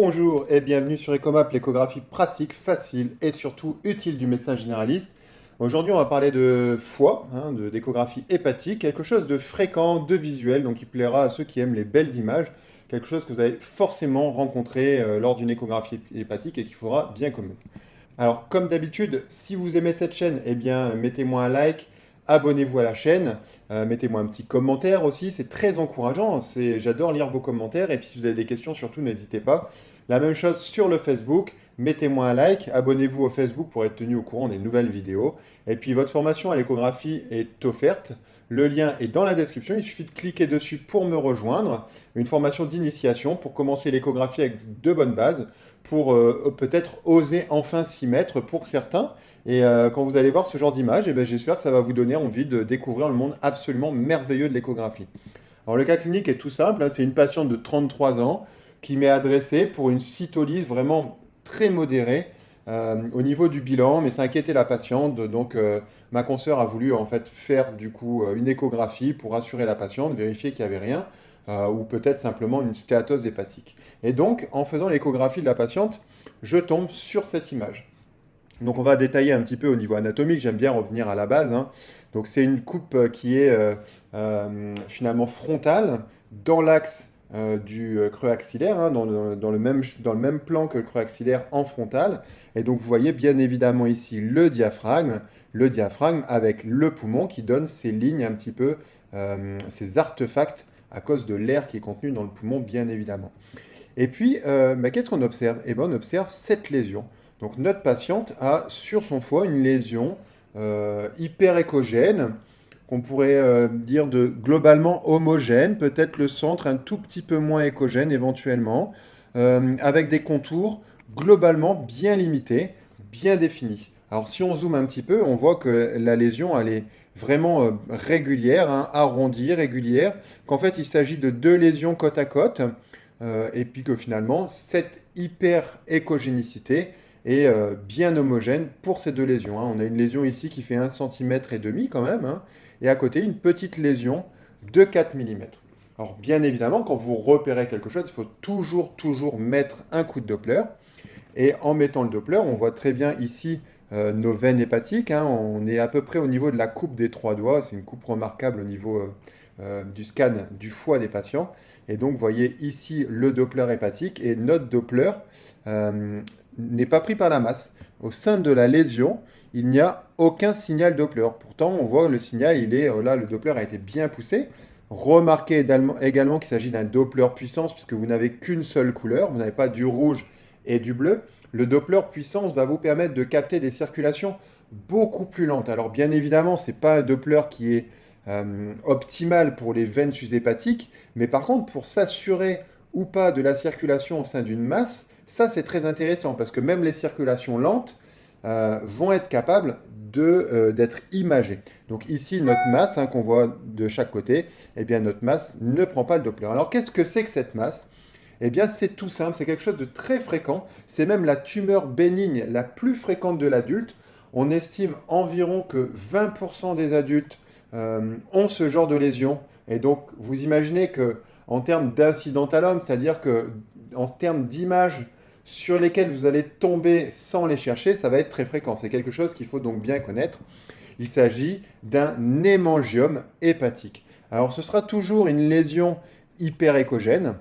Bonjour et bienvenue sur Ecomap, l'échographie pratique, facile et surtout utile du médecin généraliste. Aujourd'hui, on va parler de foie, d'échographie hépatique, quelque chose de fréquent, de visuel, donc qui plaira à ceux qui aiment les belles images, quelque chose que vous allez forcément rencontrer lors d'une échographie hépatique et qu'il faudra bien connaître. Alors, comme d'habitude, si vous aimez cette chaîne, eh bien, mettez-moi un like, abonnez-vous à la chaîne, mettez-moi un petit commentaire aussi, c'est très encourageant, j'adore lire vos commentaires, et puis si vous avez des questions, surtout n'hésitez pas. La même chose sur le Facebook, mettez-moi un like, abonnez-vous au Facebook pour être tenu au courant des nouvelles vidéos, et puis votre formation à l'échographie est offerte, le lien est dans la description, il suffit de cliquer dessus pour me rejoindre, une formation d'initiation pour commencer l'échographie avec de bonnes bases, pour peut-être oser enfin s'y mettre pour certains. Et quand vous allez voir ce genre d'image, eh ben, j'espère que ça va vous donner envie de découvrir le monde absolument merveilleux de l'échographie. Alors le cas clinique est tout simple, hein, c'est une patiente de 33 ans qui m'est adressée pour une cytolyse vraiment très modérée au niveau du bilan, mais ça inquiétait la patiente, donc ma consoeur a voulu en fait faire du coup une échographie pour rassurer la patiente, vérifier qu'il n'y avait rien, ou peut-être simplement une stéatose hépatique. Et donc en faisant l'échographie de la patiente, je tombe sur cette image. Donc on va détailler un petit peu au niveau anatomique, j'aime bien revenir à la base, hein. Donc c'est une coupe qui est finalement frontale dans l'axe du creux axillaire, hein, dans le même plan que le creux axillaire en frontal. Et donc vous voyez bien évidemment ici le diaphragme avec le poumon qui donne ces lignes un petit peu, ces artefacts à cause de l'air qui est contenu dans le poumon bien évidemment. Et puis, qu'est-ce qu'on observe? Eh ben, on observe cette lésion. Donc, notre patiente a sur son foie une lésion hyperéchogène, qu'on pourrait dire de globalement homogène, peut-être le centre un tout petit peu moins échogène éventuellement, avec des contours globalement bien limités, bien définis. Alors, si on zoome un petit peu, on voit que la lésion, elle est vraiment régulière, hein, arrondie, régulière, qu'en fait, il s'agit de deux lésions côte à côte, et puis que finalement, cette hyper-échogénicité est bien homogène pour ces deux lésions, hein. On a une lésion ici qui fait 1,5 cm quand même, hein, et à côté, une petite lésion de 4 mm. Alors, bien évidemment, quand vous repérez quelque chose, il faut toujours mettre un coup de Doppler. Et en mettant le Doppler, on voit très bien ici nos veines hépatiques, hein. On est à peu près au niveau de la coupe des trois doigts. C'est une coupe remarquable au niveau du scan du foie des patients. Et donc, vous voyez ici le Doppler hépatique. Et notre Doppler n'est pas pris par la masse. Au sein de la lésion, il n'y a aucun signal Doppler. Pourtant, on voit le signal, il est là, le Doppler a été bien poussé. Remarquez également qu'il s'agit d'un Doppler puissance, puisque vous n'avez qu'une seule couleur, vous n'avez pas du rouge et du bleu. Le Doppler puissance va vous permettre de capter des circulations beaucoup plus lentes. Alors bien évidemment, ce n'est pas un Doppler qui est optimal pour les veines sus-hépatiques, mais par contre, pour s'assurer ou pas de la circulation au sein d'une masse, ça c'est très intéressant, parce que même les circulations lentes vont être capables d'être imagées. Donc ici, notre masse, hein, qu'on voit de chaque côté, eh bien notre masse ne prend pas le Doppler. Alors qu'est-ce que c'est que cette masse? Eh bien, c'est tout simple, c'est quelque chose de très fréquent. C'est même la tumeur bénigne la plus fréquente de l'adulte. On estime environ que 20% des adultes ont ce genre de lésion. Et donc, vous imaginez que en termes d'incidentalum, c'est-à-dire que en termes d'images sur lesquelles vous allez tomber sans les chercher, ça va être très fréquent. C'est quelque chose qu'il faut donc bien connaître. Il s'agit d'un hémangiome hépatique. Alors, ce sera toujours une lésion hyperéchogène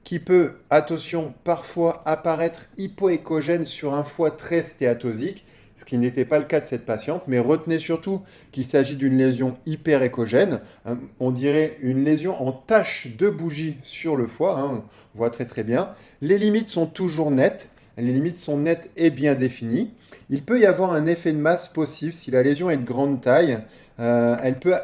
qui peut, attention, parfois apparaître hypoéchogène sur un foie très stéatosique, ce qui n'était pas le cas de cette patiente, mais retenez surtout qu'il s'agit d'une lésion hyperéchogène, hein, on dirait une lésion en tache de bougie sur le foie, hein, on voit très bien. Les limites sont toujours nettes, les limites sont nettes et bien définies. Il peut y avoir un effet de masse possible si la lésion est de grande taille, elle peut,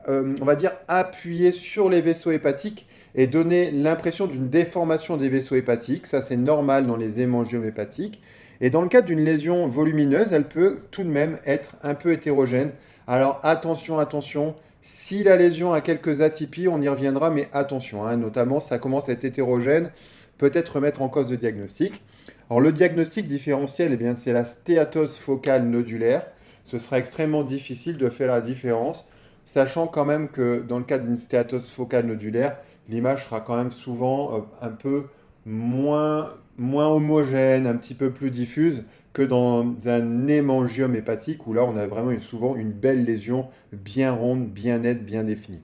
on va dire, appuyer sur les vaisseaux hépatiques et donner l'impression d'une déformation des vaisseaux hépatiques. Ça, c'est normal dans les hémangiomes hépatiques. Et dans le cadre d'une lésion volumineuse, elle peut tout de même être un peu hétérogène. Alors attention, si la lésion a quelques atypies, on y reviendra, mais attention, hein, notamment ça commence à être hétérogène, peut-être remettre en cause le diagnostic. Alors le diagnostic différentiel, eh bien, c'est la stéatose focale nodulaire. Ce sera extrêmement difficile de faire la différence, sachant quand même que dans le cas d'une stéatose focale nodulaire, l'image sera quand même souvent un peu moins homogène, un petit peu plus diffuse que dans un hémangiome hépatique où là on a vraiment souvent une belle lésion bien ronde, bien nette, bien définie.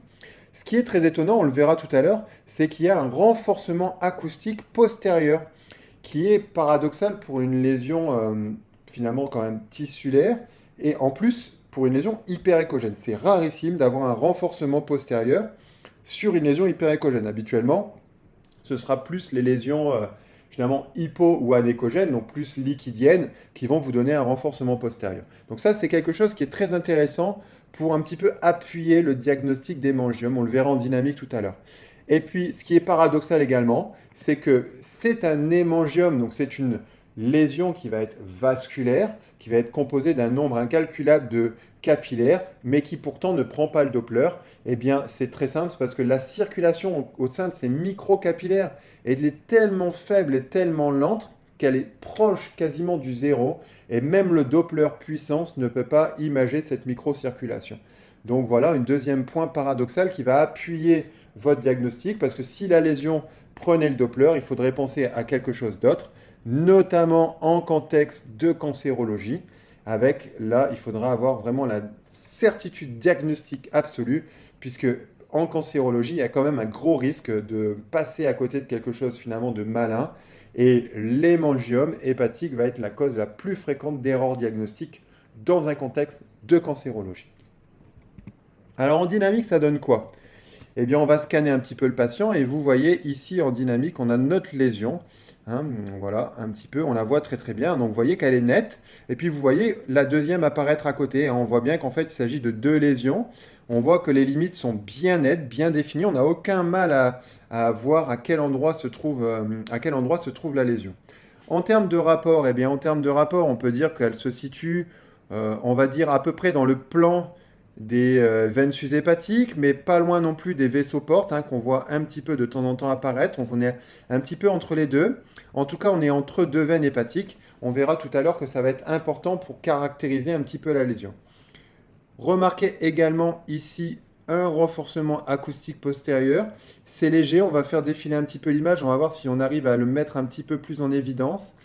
Ce qui est très étonnant, on le verra tout à l'heure, c'est qu'il y a un renforcement acoustique postérieur qui est paradoxal pour une lésion finalement quand même tissulaire et en plus pour une lésion hyperéchogène. C'est rarissime d'avoir un renforcement postérieur sur une lésion hyperéchogène. Habituellement, ce sera plus les lésions finalement hypo ou anéchogènes, donc plus liquidiennes, qui vont vous donner un renforcement postérieur. Donc ça, c'est quelque chose qui est très intéressant pour un petit peu appuyer le diagnostic d'hémangiome. On le verra en dynamique tout à l'heure. Et puis, ce qui est paradoxal également, c'est que c'est un hémangiome, donc c'est une lésion qui va être vasculaire, qui va être composée d'un nombre incalculable de capillaires, mais qui pourtant ne prend pas le Doppler. Eh bien, c'est très simple, c'est parce que la circulation au sein de ces microcapillaires, elle est tellement faible et tellement lente qu'elle est proche quasiment du zéro, et même le Doppler puissance ne peut pas imager cette microcirculation. Donc voilà, un deuxième point paradoxal qui va appuyer votre diagnostic, parce que si la lésion prenait le Doppler, il faudrait penser à quelque chose d'autre, notamment en contexte de cancérologie, avec là, il faudra avoir vraiment la certitude diagnostique absolue, puisque en cancérologie, il y a quand même un gros risque de passer à côté de quelque chose finalement de malin, et l'hémangiome hépatique va être la cause la plus fréquente d'erreurs diagnostiques dans un contexte de cancérologie. Alors en dynamique, ça donne quoi? Eh bien, on va scanner un petit peu le patient et vous voyez ici en dynamique, on a notre lésion. Hein, voilà, un petit peu, on la voit très très bien. Donc vous voyez qu'elle est nette. Et puis vous voyez la deuxième apparaître à côté. Hein. On voit bien qu'en fait il s'agit de deux lésions. On voit que les limites sont bien nettes, bien définies. On n'a aucun mal à voir à quel endroit à quel endroit se trouve la lésion. En termes de rapport, eh bien, en termes de rapport, on peut dire qu'elle se situe, on va dire, à peu près dans le plan des veines sus-hépatiques, mais pas loin non plus des vaisseaux portes, hein, qu'on voit un petit peu de temps en temps apparaître. Donc on est un petit peu entre les deux. En tout cas, on est entre deux veines hépatiques. On verra tout à l'heure que ça va être important pour caractériser un petit peu la lésion. Remarquez également ici un renforcement acoustique postérieur. C'est léger, on va faire défiler un petit peu l'image, on va voir si on arrive à le mettre un petit peu plus en évidence.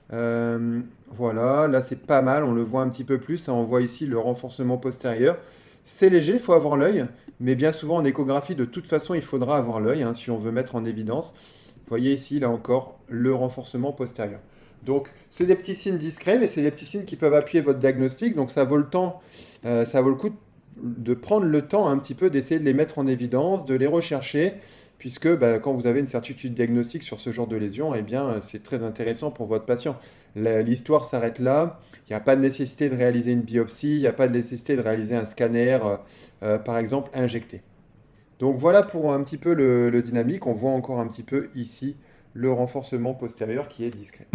Voilà, là c'est pas mal, on le voit un petit peu plus, on voit ici le renforcement postérieur. C'est léger, il faut avoir l'œil, mais bien souvent en échographie, de toute façon, il faudra avoir l'œil hein, si on veut mettre en évidence. Vous voyez ici, là encore, le renforcement postérieur. Donc, c'est des petits signes discrets, mais c'est des petits signes qui peuvent appuyer votre diagnostic. Donc, ça vaut le temps, ça vaut le coup de prendre le temps un petit peu d'essayer de les mettre en évidence, de les rechercher, puisque bah, quand vous avez une certitude diagnostique sur ce genre de lésion, eh bien, c'est très intéressant pour votre patient. L'histoire s'arrête là. Il n'y a pas de nécessité de réaliser une biopsie, il n'y a pas de nécessité de réaliser un scanner, par exemple, injecté. Donc voilà pour un petit peu le dynamique. On voit encore un petit peu ici le renforcement postérieur qui est discret.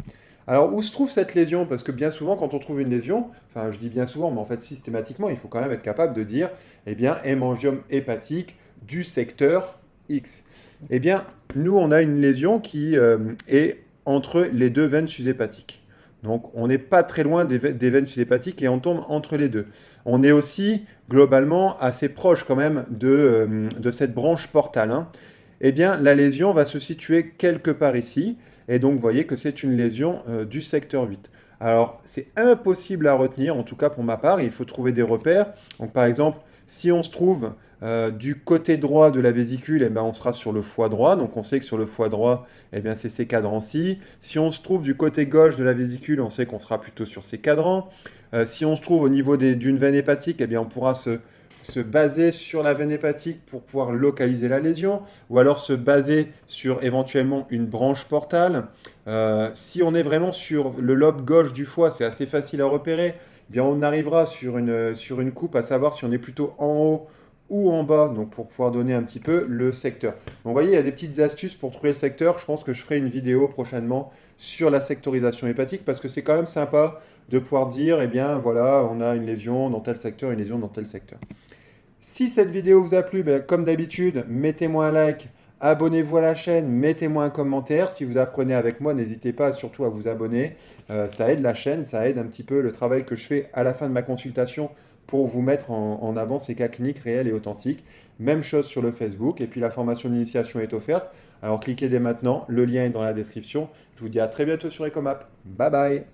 Alors où se trouve cette lésion? Parce que bien souvent quand on trouve une lésion, enfin je dis bien souvent, mais en fait systématiquement, il faut quand même être capable de dire, eh bien, hémangiome hépatique du secteur X. Eh bien, nous on a une lésion qui est entre les deux veines sus-hépatiques. Donc on n'est pas très loin des veines sus-hépatiques et on tombe entre les deux. On est aussi globalement assez proche quand même de cette branche portale. Hein. Eh bien, la lésion va se situer quelque part ici. Et donc, vous voyez que c'est une lésion du secteur 8. Alors, c'est impossible à retenir, en tout cas pour ma part. Il faut trouver des repères. Donc, par exemple, si on se trouve du côté droit de la vésicule, eh ben, on sera sur le foie droit. Donc, on sait que sur le foie droit, eh bien, c'est ces cadrans-ci. Si on se trouve du côté gauche de la vésicule, on sait qu'on sera plutôt sur ces cadrans. Si on se trouve au niveau d'une veine hépatique, eh bien, on pourra se baser sur la veine hépatique pour pouvoir localiser la lésion, ou alors se baser sur éventuellement une branche portale. Si on est vraiment sur le lobe gauche du foie, c'est assez facile à repérer. Eh bien, on arrivera sur une coupe à savoir si on est plutôt en haut ou en bas, donc pour pouvoir donner un petit peu le secteur. Donc, vous voyez, il y a des petites astuces pour trouver le secteur. Je pense que je ferai une vidéo prochainement sur la sectorisation hépatique parce que c'est quand même sympa de pouvoir dire, eh bien, voilà, on a une lésion dans tel secteur, une lésion dans tel secteur. Si cette vidéo vous a plu, ben, comme d'habitude, mettez-moi un like, abonnez-vous à la chaîne, mettez-moi un commentaire. Si vous apprenez avec moi, n'hésitez pas surtout à vous abonner. Ça aide la chaîne, ça aide un petit peu le travail que je fais à la fin de ma consultation pour vous mettre en avant ces cas cliniques réels et authentiques. Même chose sur le Facebook. Et puis la formation d'initiation est offerte. Alors cliquez dès maintenant. Le lien est dans la description. Je vous dis à très bientôt sur Ecomap. Bye bye.